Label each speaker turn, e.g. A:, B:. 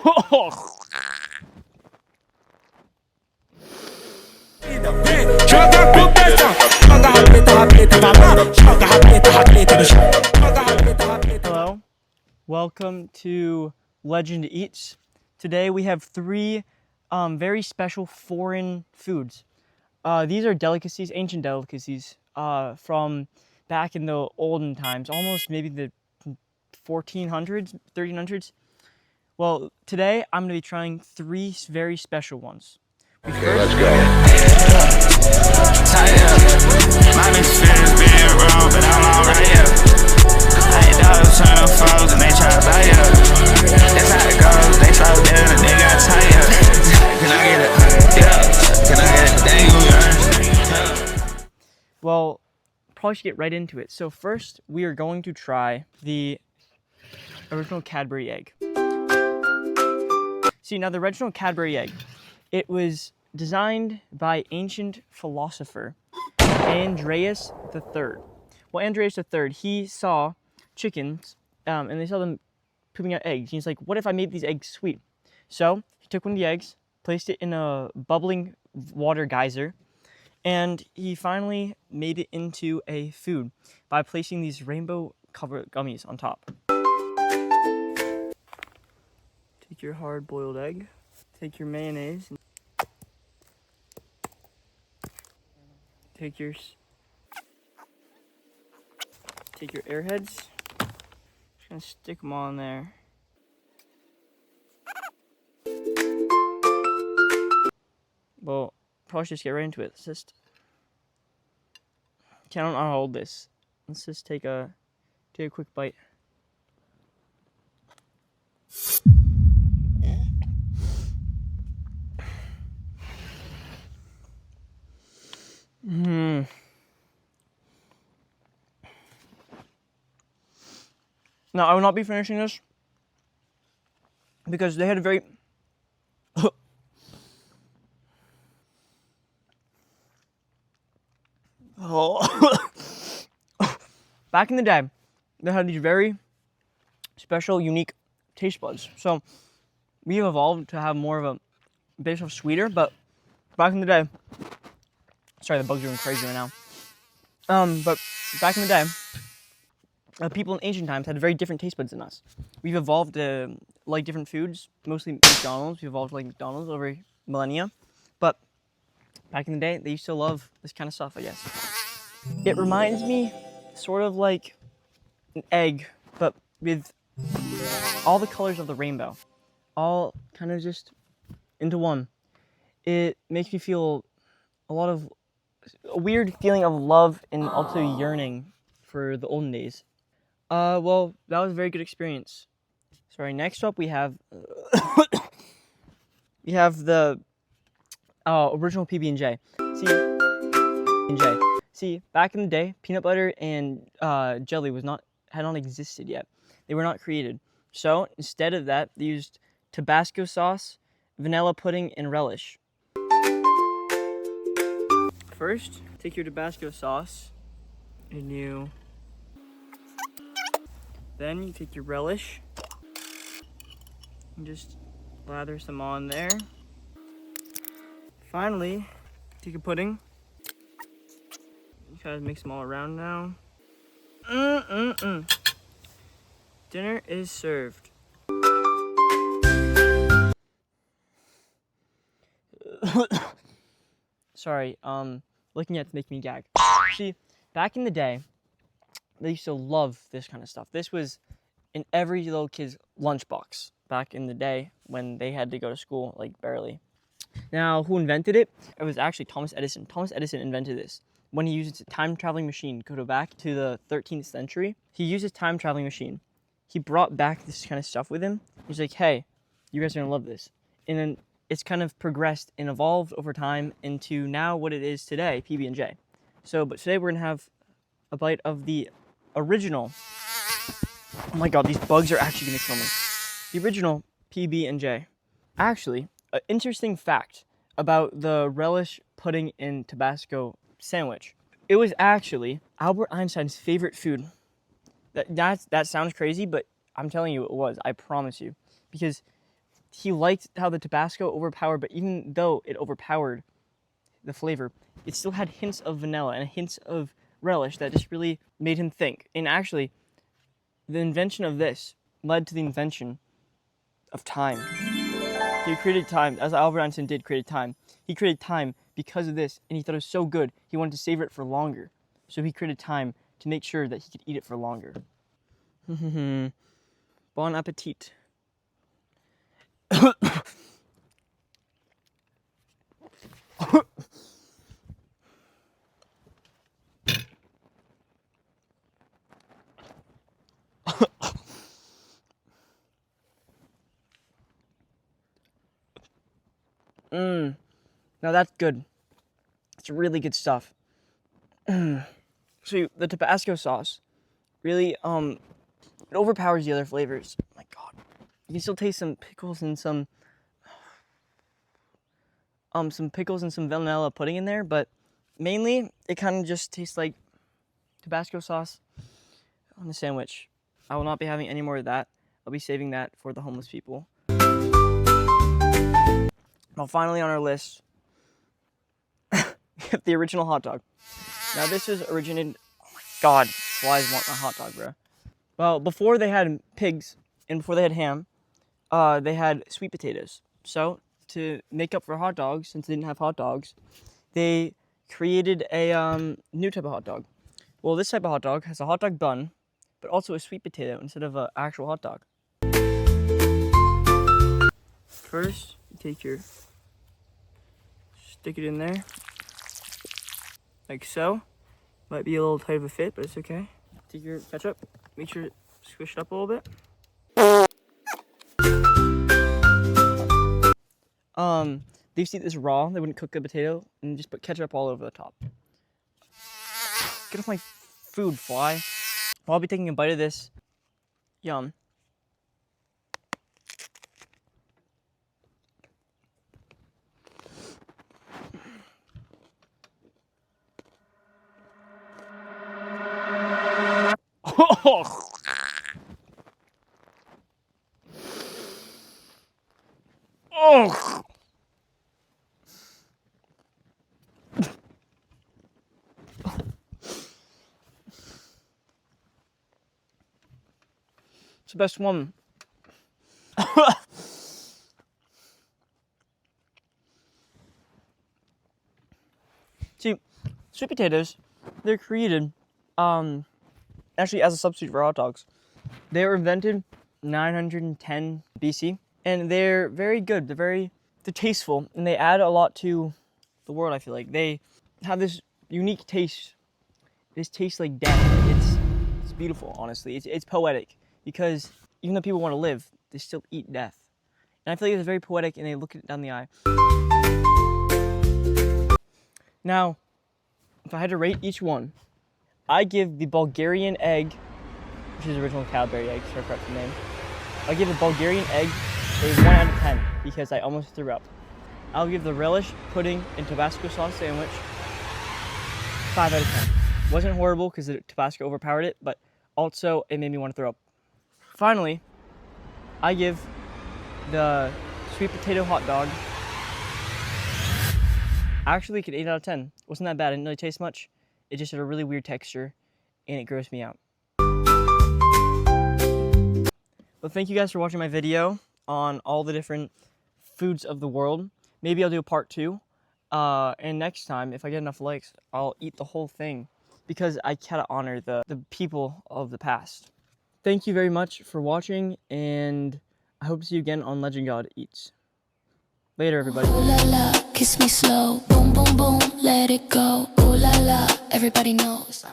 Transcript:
A: Hello, welcome to Legend Eats. Today we have three very special foreign foods. These are delicacies, ancient delicacies from back in the olden times, almost maybe the 1400s, 1300s. Well, today I'm going to be trying three very special ones.
B: Okay, let's go. My experience being wrong, but I'm alright, yeah. I ain't dogs trying to fold and they try to buy ya. That's how it goes, they slow down and they got tired. Can I get it? Yeah. Can I get it? Dang,
A: Well, probably should get right into it. So first, we are going to try the original Cadbury egg. See, now the original Cadbury egg, it was designed by ancient philosopher Andreas III. Well, Andreas III, he saw chickens, and they saw them pooping out eggs. He's like, what if I made these eggs sweet? So he took one of the eggs, placed it in a bubbling water geyser, and he finally made it into a food by placing these rainbow-covered gummies on top. Take your hard-boiled egg, take your mayonnaise, take your airheads, just gonna stick them on there. Well, probably should just get right into it. Let's just, I don't know how to hold this. Let's just take a quick bite. Now, I will not be finishing this because they had a very back in the day, they had these very special, unique taste buds. So we have evolved to have more of a base of sweeter, but back in the day, sorry, the bugs are going crazy right now. But back in the day, people in ancient times had very different taste buds than us. We've evolved to like different foods, mostly McDonald's. We've evolved to like McDonald's over millennia. But back in the day, they used to love this kind of stuff, I guess. It reminds me sort of like an egg, but with all the colors of the rainbow, all kind of just into one. It makes me feel a weird feeling of love and also yearning for the olden days. Well, that was a very good experience. Sorry, next up we have the original PB&J. See, back in the day, peanut butter and jelly had not existed yet. They were not created. So instead of that, they used Tabasco sauce, vanilla pudding, and relish. First, take your Tabasco sauce and then you take your relish and just lather some on there. Finally, take your pudding. You kind of mix them all around now. Dinner is served. Sorry, looking at it makes me gag. See, back in the day, they used to love this kind of stuff. This was in every little kid's lunchbox back in the day when they had to go to school, like barely. Now, who invented it? It was actually Thomas Edison. Thomas Edison invented this when he used a time-traveling machine. Go back to the 13th century. He used his time-traveling machine. He brought back this kind of stuff with him. He's like, hey, you guys are going to love this. And then it's kind of progressed and evolved over time into now what it is today, PB&J. But today we're going to have a bite of the original. Oh my god, these bugs are actually going to kill me. The original PB&J. Actually, an interesting fact about the relish pudding and Tabasco sandwich. It was actually Albert Einstein's favorite food. That sounds crazy, but I'm telling you it was. I promise you. Because he liked how the Tabasco overpowered, but even though it overpowered the flavor, it still had hints of vanilla and hints of relish that just really made him think. And actually, the invention of this led to the invention of time. He created time, as Albert Einstein did create time. He created time because of this, and he thought it was so good, he wanted to savor it for longer. So he created time to make sure that he could eat it for longer. Bon appetit. Now that's good. It's really good stuff. So the Tabasco sauce really it overpowers the other flavors. Oh my God, you can still taste some pickles and some pickles and some vanilla pudding in there, but mainly it kind of just tastes like Tabasco sauce on the sandwich. I will not be having any more of that. I'll be saving that for the homeless people. Now, finally on our list, we have the original hot dog. Now, this is originated. Oh my God, flies want my hot dog, bro. Well, before they had pigs and before they had ham, they had sweet potatoes. So, to make up for hot dogs, since they didn't have hot dogs, they created a new type of hot dog. Well, this type of hot dog has a hot dog bun, but also a sweet potato instead of an actual hot dog. First, you take your, stick it in there, like so. Might be a little tight of a fit, but it's okay. Take your ketchup, make sure to squish it up a little bit. They used to eat this raw. They wouldn't cook the potato and just put ketchup all over the top. Get off my food, fly. Well, I'll be taking a bite of this. Yum. Oh. It's the best one. See, sweet potatoes, they're created actually as a substitute for hot dogs. They were invented 910 BC, and they're very good. They're tasteful, and they add a lot to the world, I feel like. They have this unique taste. This tastes like death. It's beautiful, honestly. It's poetic, because even though people want to live, they still eat death. And I feel like it's very poetic, and they look it down the eye. Now, if I had to rate each one, I give the Bulgarian egg, which is the original Cadbury egg, so correct the name. I give the Bulgarian egg a 1 out of 10 because I almost threw up. I'll give the relish, pudding, and Tabasco sauce sandwich 5 out of 10. Wasn't horrible because the Tabasco overpowered it, but also it made me want to throw up. Finally, I give the sweet potato hot dog actually an 8 out of 10. Wasn't that bad. It didn't really taste much. It just had a really weird texture, and it grossed me out. Well, thank you guys for watching my video on all the different foods of the world. Maybe I'll do a part 2. And next time, if I get enough likes, I'll eat the whole thing because I gotta honor the people of the past. Thank you very much for watching, and I hope to see you again on Legend God Eats. Later, everybody.
C: Ooh la la, kiss me slow, boom boom boom, let it go. Ooh la la, everybody knows.